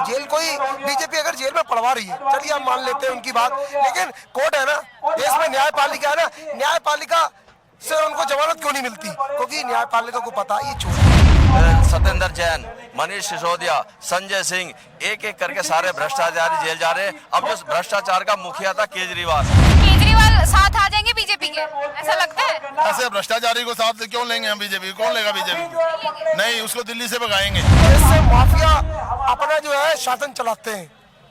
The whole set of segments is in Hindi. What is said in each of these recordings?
जेल कोई बीजेपी अगर जेल में पड़वा रही है, चलिए हम मान लेते हैं उनकी बात, लेकिन कोर्ट है ना, देश में न्यायपालिका है ना, न्यायपालिका से उनको जमानत क्यों नहीं मिलती? क्योंकि न्यायपालिका को पता है ये चोर है। सत्येंद्र जैन, मनीष सिसोदिया, संजय सिंह, एक एक करके सारे भ्रष्टाचारी जेल जा रहे हैं। अब जो भ्रष्टाचार का मुखिया था केजरीवाल साथ आ जाएंगे बीजेपी के, ऐसा लगता है? ऐसे भ्रष्टाचारी को साथ क्यों लेंगे हम? बीजेपी कौन लेगा? बीजेपी नहीं, उसको दिल्ली से भगाएंगे। इससे माफिया अपना जो है शासन चलाते हैं,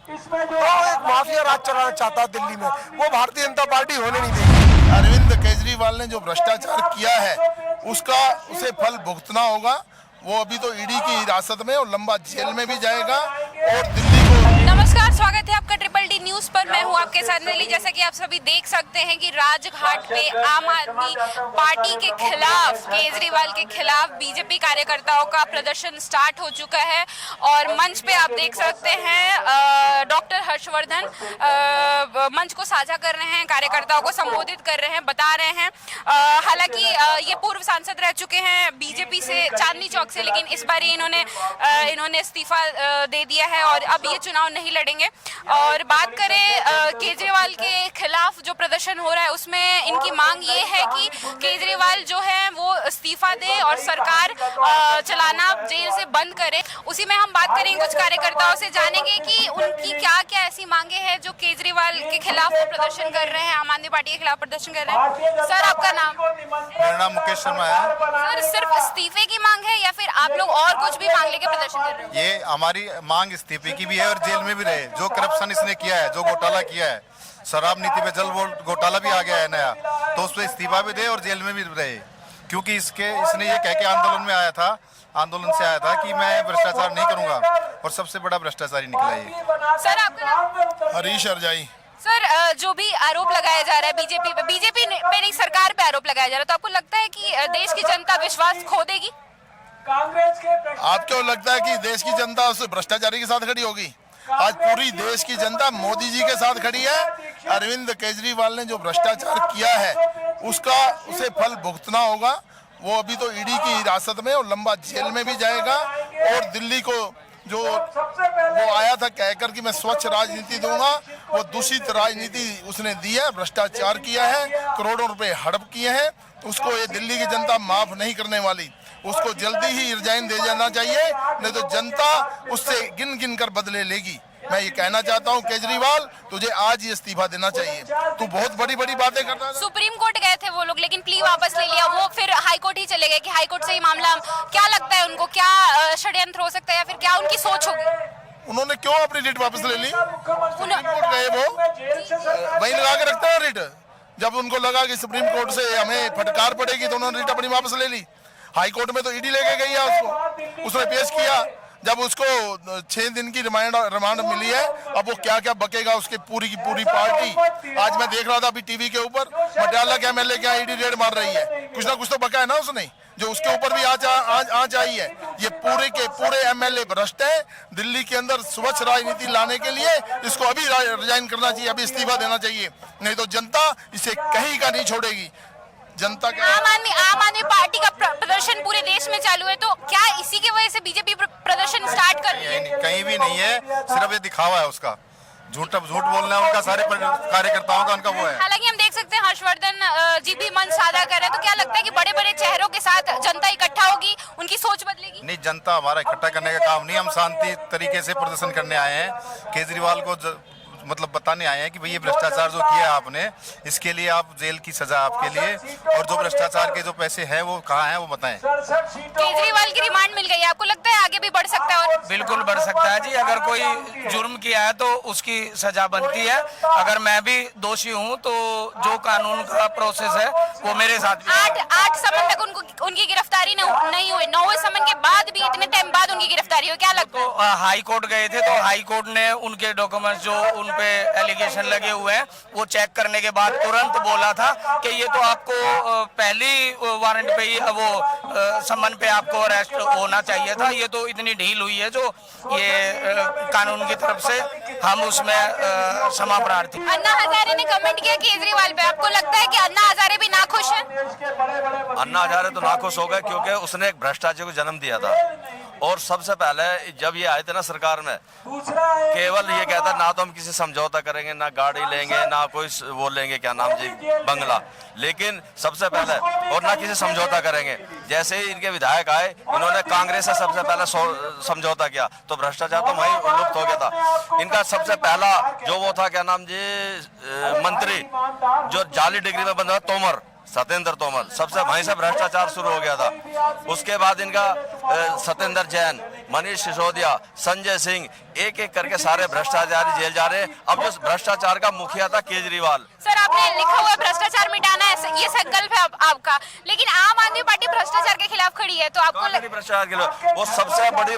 तो एक माफिया राज चलाना चाहता है दिल्ली में, वो भारतीय जनता पार्टी होने नहीं देगी। अरविंद केजरीवाल ने जो भ्रष्टाचार किया है उसे फल भुगतना होगा। वो अभी तो ईडी की हिरासत में और लंबा जेल में भी जाएगा और दिल्ली को। नमस्कार, स्वागत है आपका ट्रिपल डी न्यूज पर। मैं हूं आपके साथ नली। जैसा कि आप सभी देख सकते हैं कि राजघाट पे आम आदमी पार्टी के खिलाफ, केजरीवाल के खिलाफ बीजेपी कार्यकर्ताओं का प्रदर्शन स्टार्ट हो चुका है और मंच पे आप देख सकते हैं डॉक्टर हर्षवर्धन मंच को साझा कर रहे हैं, कार्यकर्ताओं को संबोधित कर रहे हैं, बता रहे हैं। हालांकि ये पूर्व सांसद रह चुके हैं बीजेपी से, चांदनी चौक से, लेकिन इस बार इन्होंने इस्तीफा दे दिया है और अब ये चुनाव नहीं लड़ेंगे। और बात करें केजरीवाल के खिलाफ जो प्रदर्शन हो रहा है, उसमें इनकी मांग ये है कि केजरीवाल जो है वो इस्तीफा दे और सरकार चलाना जेल से बंद करे। उसी में हम बात करेंगे कुछ कार्यकर्ताओं से, जानेंगे कि उनकी क्या क्या ऐसी मांगे हैं जो केजरीवाल के खिलाफ प्रदर्शन कर रहे हैं, आम आदमी पार्टी के खिलाफ प्रदर्शन कर रहे हैं। सर, आपका नाम? मेरा नाम मुकेश शर्मा है। सर, सिर्फ इस्तीफे की मांग है या फिर आप लोग और कुछ भी मांग लेके प्रदर्शन कर रहे हो? ये हमारी मांग इस्तीफे की भी है और जेल में भी रहे। जो करप्शन इसने किया है, जो घोटाला किया है, शराब नीति पे जल घोटाला भी आ गया है नया, तो उस पर इस्तीफा भी दे और जेल में भी रहे। क्योंकि इसने ये कह के आंदोलन में आया था, आंदोलन से आया था कि मैं भ्रष्टाचार नहीं करूंगा और सबसे बड़ा भ्रष्टाचारी निकला ये। सर, आपका नाम? हरीश हरजाई। सर, जो भी आरोप लगाया जा रहा है बीजेपी पे नहीं, सरकार पे आरोप लगाया जा रहा है, तो आपको लगता है कि देश की जनता विश्वास खो देगी? आप क्यों लगता है कि देश की जनता उस भ्रष्टाचारी के साथ खड़ी होगी? आज पूरी देश की जनता मोदी जी के साथ खड़ी है। अरविंद केजरीवाल ने जो भ्रष्टाचार किया है उसे फल भुगतना होगा। वो अभी तो ईडी की हिरासत में और लंबा जेल में भी जाएगा और दिल्ली को जो वो आया था कहकर कि मैं स्वच्छ राजनीति दूंगा, वो दूषित राजनीति उसने दी है, भ्रष्टाचार किया है, करोड़ों रुपए हड़प किए हैं। उसको ये दिल्ली की जनता माफ नहीं करने वाली। उसको जल्दी ही रिजाइन दे जाना चाहिए, नहीं तो जनता उससे गिन गिन कर बदले लेगी। मैं ये कहना चाहता हूँ केजरीवाल, तुझे आज ही इस्तीफा देना चाहिए। तू बहुत बड़ी बड़ी बातें करता है। सुप्रीम कोर्ट गए थे वो लोग, लेकिन प्ली वापस ले लिया, वो फिर हाई कोर्ट ही चले गए कि हाई कोर्ट से ही मामला। क्या लगता है उनको, क्या षड्यंत्र हो सकता है या फिर क्या उनकी सोच होगी? उन्होंने क्यों अपनी रिट वापस ले ली? सुप्रीम कोर्ट गए वो, वही लगा के रखते हैं रिट। जब उनको लगा कि सुप्रीम कोर्ट से हमें फटकार पड़ेगी तो उन्होंने रिट अपनी वापस ले ली। हाई कोर्ट में तो ईडी लेके गई है उसको, उसने पेश किया। जब उसको 6 दिन की रिमांड मिली है, अब वो क्या क्या बकेगा उसकी पूरी की पूरी पार्टी। आज मैं देख रहा था अभी टीवी के ऊपर, मटियाला के एमएलए क्या ईडी रेड मार रही है। कुछ ना कुछ तो बका है ना उसने, जो उसके ऊपर भी आज आई है। ये पूरे के पूरे एमएलए भ्रष्ट है। दिल्ली के अंदर स्वच्छ राजनीति लाने के लिए इसको अभी रिजाइन करना चाहिए, अभी इस्तीफा देना चाहिए, नहीं तो जनता इसे कहीं का नहीं छोड़ेगी। जनता का आम आदमी पार्टी का प्रदर्शन पूरे देश में चालू है, तो क्या इसी की वजह से बीजेपी प्रदर्शन स्टार्ट कर रही है? कहीं भी नहीं है, सिर्फ ये दिखावा है उसका। झूठ बोलना है उनका, सारे कार्यकर्ताओं का उनका वो है। हालांकि हम देख सकते हैं हर्षवर्धन जी भी मंच साझा कर रहे हैं, तो क्या लगता है कि बड़े बड़े चेहरों के साथ जनता इकट्ठा होगी, उनकी सोच बदलेगी? नहीं, जनता हमारा इकट्ठा करने का काम नहीं, हम शांति तरीके से प्रदर्शन करने आए हैं। केजरीवाल को मतलब बताने आए हैं कि भाई ये भ्रष्टाचार जो किया आपने, इसके लिए आप जेल की सजा आपके लिए, और जो भ्रष्टाचार के जो पैसे हैं वो कहाँ हैं वो बताएं। केजरीवाल की रिमांड मिल गई, आपको लगता है आगे भी बढ़ सकता है? और बिल्कुल बढ़ सकता है जी। अगर कोई जुर्म किया है तो उसकी सजा बनती है। अगर मैं भी दोषी हूँ तो जो कानून का प्रोसेस है वो मेरे साथ भी। 8 समन तक उनकी गिरफ्तारी नहीं हुई, 9वें समन के बाद भी इतने टाइम बाद उनकी गिरफ्तारी हुई, क्या लगता है? तो हाई कोर्ट गए थे तो हाई कोर्ट ने उनके डॉक्यूमेंट्स जो उन पे एलिगेशन लगे हुए हैं वो चेक करने के बाद तुरंत बोला था कि ये तो आपको पहली वारंट पे ही वो समन पे आपको अरेस्ट होना चाहिए था। ये तो इतनी ढील हुई है जो ये कानून की तरफ से हम उसमें क्षमा प्रार्थी। अन्ना हजारे ने कमेंट किया केजरीवाल पे, आपको लगता है कि अन्ना हजारे भी नाखुश है? अन्ना हजारे तो नाखुश हो गए क्योंकि उसने एक भ्रष्टाचार को जन्म दिया था और सबसे पहले जब ये आए थे ना सरकार में, केवल ये कहता ना तो हम किसी समझौता करेंगे, ना गाड़ी लेंगे, ना कोई वो लेंगे क्या नाम जी बंगला, लेकिन सबसे पहले और ना किसी समझौता करेंगे। जैसे ही इनके विधायक आए, इन्होंने कांग्रेस से सबसे पहले समझौता किया, तो भ्रष्टाचार तो वहीं लुप्त हो गया था। इनका सबसे पहला जो वो था क्या नाम जी मंत्री जो जाली डिग्री में बंद हुआ, तोमर, सत्येंद्र तोमर, सबसे वहीं से भ्रष्टाचार शुरू हो गया था। उसके बाद इनका सत्येंद्र जैन, मनीष सिसोदिया, संजय सिंह, एक एक करके सारे भ्रष्टाचारी जेल जा रहे हैं। अब जो भ्रष्टाचार का मुखिया था केजरीवाल। सर, आपने लिखा हुआ भ्रष्टाचार मिटाना है, ये संकल्प है आपका, लेकिन आम आदमी पार्टी भ्रष्टाचार के खिलाफ खड़ी है, तो आपको भ्रष्टाचार के लिए वो सबसे बड़ी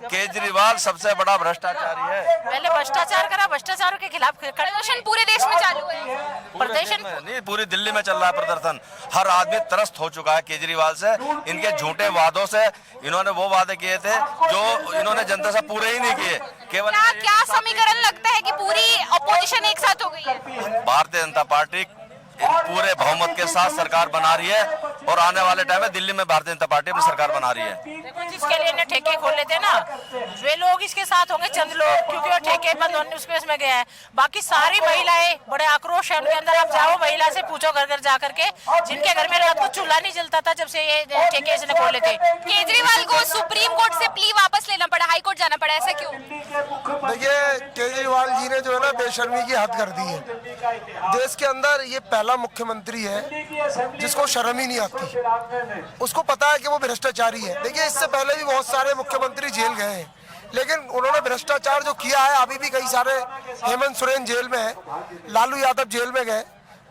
केजरीवाल सबसे बड़ा भ्रष्टाचारी है। पहले भ्रष्टाचार करा, भ्रष्टाचार के खिलाफ प्रदर्शन पूरे देश में चालू है। प्रदर्शन नहीं, पूरी दिल्ली में चल रहा है प्रदर्शन। हर आदमी त्रस्त हो चुका है केजरीवाल से, इनके झूठे वादों से। इन्होंने वो वादे किए थे जो इन्होंने जनता से पूरे ही नहीं किए। केवल क्या समीकरण लगता है कि पूरी अपोजिशन एक साथ हो गई है? भारतीय जनता पार्टी पूरे बहुमत के साथ सरकार बना रही है और आने वाले टाइम में दिल्ली में भारतीय जनता पार्टी अपनी सरकार बना रही है। देखो, जिसके लिए इन्हें ठेके खोले थे ना, वे लोग इसके साथ होंगे, चंद लोग, क्योंकि वो ठेके बंद होने उसमें गया है। बाकी सारी महिलाएं बड़े आक्रोश है उनके अंदर। आप जाओ, महिला से पूछो घर घर जा करके, जिनके घर में रात को चूल्हा नहीं जलता था जब से ये ठेके इसने खोले थे। केजरीवाल को सुप्रीम कोर्ट से प्ली वापस लेना पड़ा, हाई कोर्ट जाना पड़ा, ऐसा क्यों? देखिए, केजरीवाल जी ने जो है ना बेशर्मी की हद कर दी है। देश के अंदर ये पहला मुख्यमंत्री है जिसको शर्म ही नहीं आती। उसको पता है कि वो भ्रष्टाचारी है। देखिए, इससे पहले भी बहुत सारे मुख्यमंत्री जेल गए हैं, लेकिन उन्होंने भ्रष्टाचार जो किया है, अभी भी कई सारे, हेमंत सोरेन जेल में है, लालू यादव जेल में गए,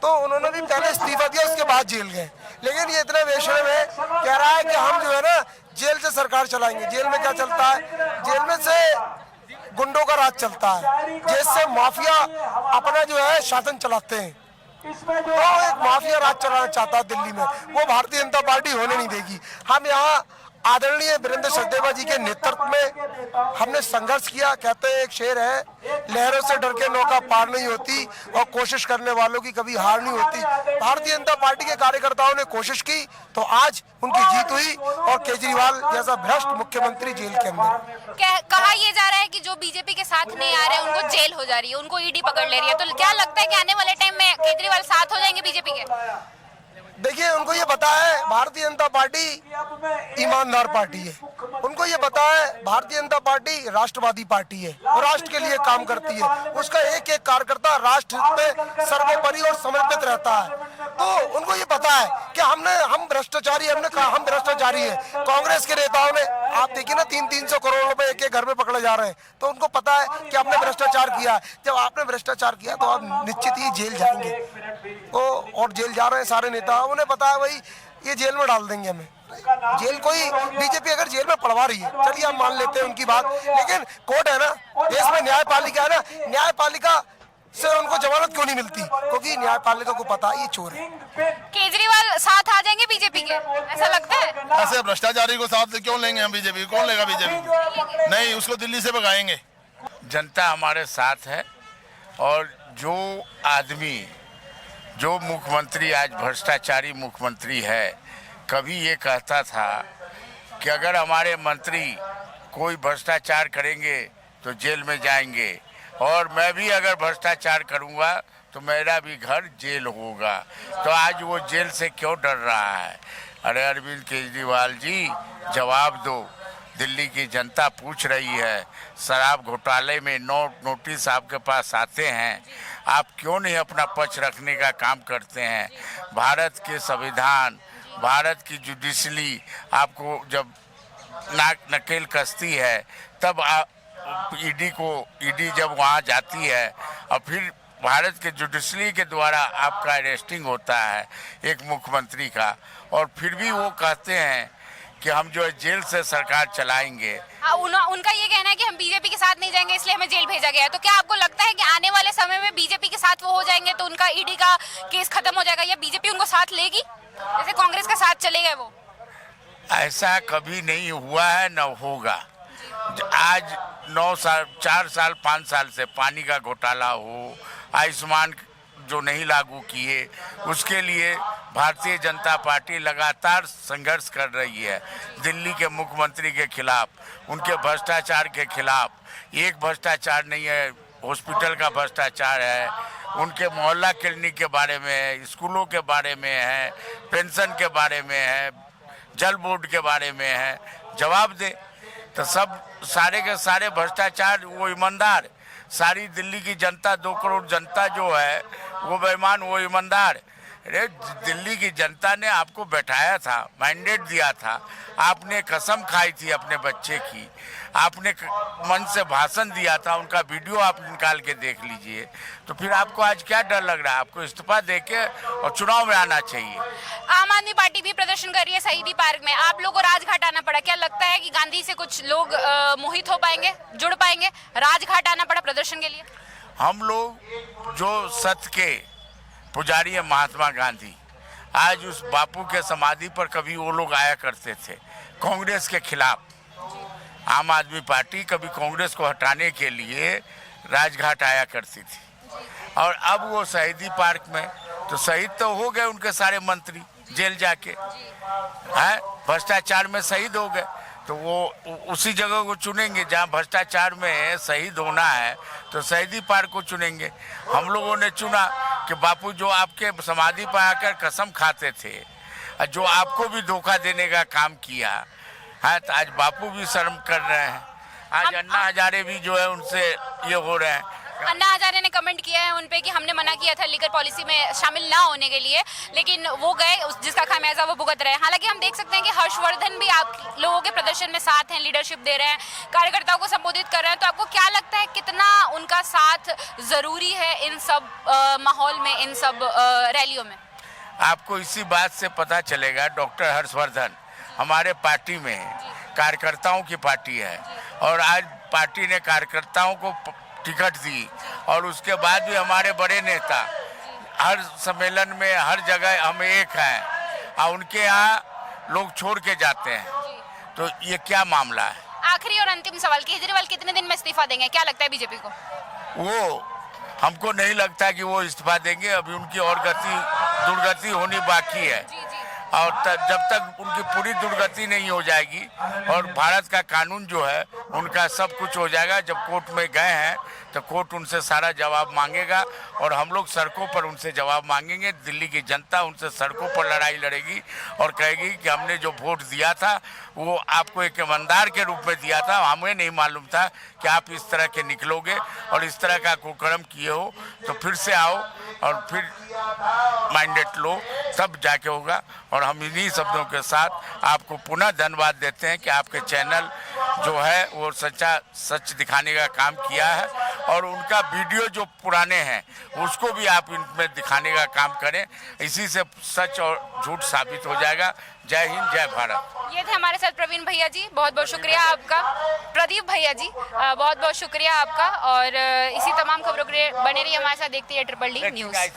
तो उन्होंने भी पहले इस्तीफा दिया, उसके बाद जेल गए। लेकिन ये इतना बेशर्म है, कह रहा है कि हम जो है ना जेल से सरकार चलाएंगे। जेल में क्या चलता है? जेल में से गुंडों का राज चलता है, जिससे माफिया अपना जो है शासन चलाते हैं। तो एक माफिया राज चलाना चाहता है दिल्ली में, वो भारतीय जनता पार्टी होने नहीं देगी। हम यहाँ आदरणीय वीरेंद्र सचदेवा जी के नेतृत्व में हमने संघर्ष किया। कहते हैं एक शेर है, लहरों से डर के नौका पार नहीं होती और कोशिश करने वालों की कभी हार नहीं होती। भारतीय जनता पार्टी के कार्यकर्ताओं ने कोशिश की तो आज उनकी जीत हुई और केजरीवाल जैसा भ्रष्ट मुख्यमंत्री जेल के अंदर। कहा यह जा रहा है कि जो बीजेपी के साथ नहीं आ रहे हैं उनको जेल हो जा रही है, उनको ईडी पकड़ ले रही है, तो क्या लगता है कि आने वाले टाइम में केजरीवाल साथ हो जाएंगे बीजेपी के? देखिए, उनको ये पता है भारतीय जनता पार्टी ईमानदार पार्टी है। उनको ये पता है भारतीय जनता पार्टी राष्ट्रवादी पार्टी है और राष्ट्र के लिए काम करती है। उसका एक एक कार्यकर्ता राष्ट्र में सर्वोपरि और समर्पित रहता है। तो उनको ये पता है कि हम भ्रष्टाचारी, हमने कहा हम भ्रष्टाचारी है। कांग्रेस के नेताओं ने, आप देखिए ना, 300 करोड़ रुपए एक एक घर में पकड़े जा रहे हैं, तो उनको पता है कि आपने भ्रष्टाचार किया है। जब आपने भ्रष्टाचार किया तो आप निश्चित ही जेल जाएंगे। तो और जेल जा रहे हैं सारे नेता, उन्हें पता है भाई ये जेल में डाल देंगे हमें। जेल कोई बीजेपी अगर जेल में पड़वा रही है, चलिए हम मान लेते हैं उनकी बात, लेकिन कोर्ट है ना, देश में न्यायपालिका है ना, न्यायपालिका से उनको जमानत क्यों नहीं मिलती? क्योंकि न्यायपालिका को पता है ये चोर है। केजरीवाल साथ आ जाएंगे बीजेपी के, ऐसा लगता है? ऐसे भ्रष्टाचारी को साथ क्यों लेंगे हम? बीजेपी कौन लेगा? बीजेपी नहीं, उसको दिल्ली से भगाएंगे। जनता हमारे साथ है और जो आदमी, जो मुख्यमंत्री आज भ्रष्टाचारी मुख्यमंत्री है, कभी ये कहता था कि अगर हमारे मंत्री कोई भ्रष्टाचार करेंगे तो जेल में जाएंगे और मैं भी अगर भ्रष्टाचार करूंगा तो मेरा भी घर जेल होगा। तो आज वो जेल से क्यों डर रहा है? अरे अरविंद केजरीवाल जी, जवाब दो। दिल्ली की जनता पूछ रही है। शराब घोटाले में नोटिस आपके पास आते हैं, आप क्यों नहीं अपना पक्ष रखने का काम करते हैं? भारत के संविधान, भारत की जुडिशरी आपको जब नाक नकेल कसती है, तब ईडी जब वहाँ जाती है और फिर भारत के जुडिशरी के द्वारा आपका अरेस्टिंग होता है एक मुख्यमंत्री का, और फिर भी वो कहते हैं कि हम जो है जेल से सरकार चलाएंगे। उनका ये कहना है कि हम बीजेपी के साथ नहीं जाएंगे इसलिए हमें जेल भेजा गया है। तो क्या आपको लगता है कि आने वाले समय में बीजेपी के साथ वो हो जाएंगे तो उनका ईडी का केस खत्म हो जाएगा, या बीजेपी उनको साथ लेगी जैसे कांग्रेस का साथ चले गए वो? ऐसा कभी नहीं हुआ है, न होगा। आज 9 साल, 4 साल, 5 साल से पानी का घोटाला हो, आयुष्मान जो नहीं लागू किए, उसके लिए भारतीय जनता पार्टी लगातार संघर्ष कर रही है। दिल्ली के मुख्यमंत्री के खिलाफ, उनके भ्रष्टाचार के खिलाफ। एक भ्रष्टाचार नहीं है, हॉस्पिटल का भ्रष्टाचार है, उनके मोहल्ला क्लिनिक के बारे में है, स्कूलों के बारे में है, पेंशन के बारे में है, जल बोर्ड के बारे में है। जवाब दे। तो सब सारे के सारे भ्रष्टाचार, वो ईमानदार। सारी दिल्ली की जनता, 2 करोड़ जनता जो है वो बेईमान, वो ईमानदार। अरे दिल्ली की जनता ने आपको बैठाया था, मैंडेट दिया था, आपने कसम खाई थी अपने बच्चे की, आपने मन से भाषण दिया था, उनका वीडियो आप निकाल के देख लीजिए। तो फिर आपको आज क्या डर लग रहा है? आपको इस्तीफा देके और चुनाव में आना चाहिए। आम आदमी पार्टी भी प्रदर्शन कर रही है शहीदी पार्क में, आप लोगों को राजघाट आना पड़ा, क्या लगता है कि गांधी से कुछ लोग मोहित हो पाएंगे, जुड़ पाएंगे, राजघाट आना पड़ा प्रदर्शन के लिए? हम लोग जो सत्य के पुजारी है महात्मा गांधी, आज उस बापू के समाधि पर कभी वो लोग आया करते थे कांग्रेस के खिलाफ। आम आदमी पार्टी कभी कांग्रेस को हटाने के लिए राजघाट आया करती थी, और अब वो शहीदी पार्क में, तो शहीद तो हो गए उनके सारे मंत्री जेल जाके, हैं भ्रष्टाचार में शहीद हो गए। तो वो उसी जगह को चुनेंगे जहाँ भ्रष्टाचार में शहीद होना है, तो शहीदी पार्क को चुनेंगे। हम लोगों ने चुना कि बापू जो आपके समाधि पर आकर कसम खाते थे, जो आपको भी धोखा देने का काम किया है, तो आज बापू भी शर्म कर रहे हैं। आज अन्ना हजारे भी जो है उनसे ये हो रहे हैं। अन्ना हजारे ने कमेंट किया है उनपे कि हमने मना किया था लीगर पॉलिसी में शामिल ना होने के लिए, लेकिन वो गए, जिसका खामियाजा वो भुगत रहे हैं। हालांकि हम देख सकते हैं कि हर्षवर्धन भी आप लोगों के प्रदर्शन में साथ हैं, लीडरशिप दे रहे हैं, कार्यकर्ताओं को संबोधित कर रहे हैं। तो आपको क्या लगता है कितना उनका साथ जरूरी है इन सब माहौल में, इन सब रैलियों में? आपको इसी बात से पता चलेगा, डॉक्टर हर्षवर्धन हमारे पार्टी में कार्यकर्ताओं की पार्टी है, और आज पार्टी ने कार्यकर्ताओं को टिकट दी, और उसके बाद भी हमारे बड़े नेता हर सम्मेलन में, हर जगह हम एक हैं, और उनके यहाँ लोग छोड़ के जाते हैं। तो ये क्या मामला है? आखिरी और अंतिम सवाल, केजरीवाल कितने दिन में इस्तीफा देंगे, क्या लगता है बीजेपी को? वो हमको नहीं लगता कि वो इस्तीफा देंगे। अभी उनकी और दुर्गति होनी बाकी है, और जब तक उनकी पूरी दुर्गति नहीं हो जाएगी और भारत का कानून जो है उनका सब कुछ हो जाएगा। जब कोर्ट में गए हैं तो कोर्ट उनसे सारा जवाब मांगेगा, और हम लोग सड़कों पर उनसे जवाब मांगेंगे। दिल्ली की जनता उनसे सड़कों पर लड़ाई लड़ेगी और कहेगी कि हमने जो वोट दिया था वो आपको एक ईमानदार के रूप में दिया था, हमें नहीं मालूम था कि आप इस तरह के निकलोगे और इस तरह का कुकर्म किए हो। तो फिर से आओ और फिर मैंडेट लो, तब जाके होगा। और हम इन्हीं शब्दों के साथ आपको पुनः धन्यवाद देते हैं कि आपके चैनल जो है वो सच दिखाने का काम किया है, और उनका वीडियो जो पुराने हैं उसको भी आप इनमें दिखाने का काम करें। इसी से सच और झूठ साबित हो जाएगा। जय हिंद, जय भारत। ये थे हमारे साथ प्रवीण भैया जी, बहुत बहुत शुक्रिया आपका। प्रदीप भैया जी, बहुत बहुत शुक्रिया आपका। और इसी तमाम खबरों के लिए बने रहिए हमारे साथ, देखते रहिए ट्रिपल डी न्यूज़।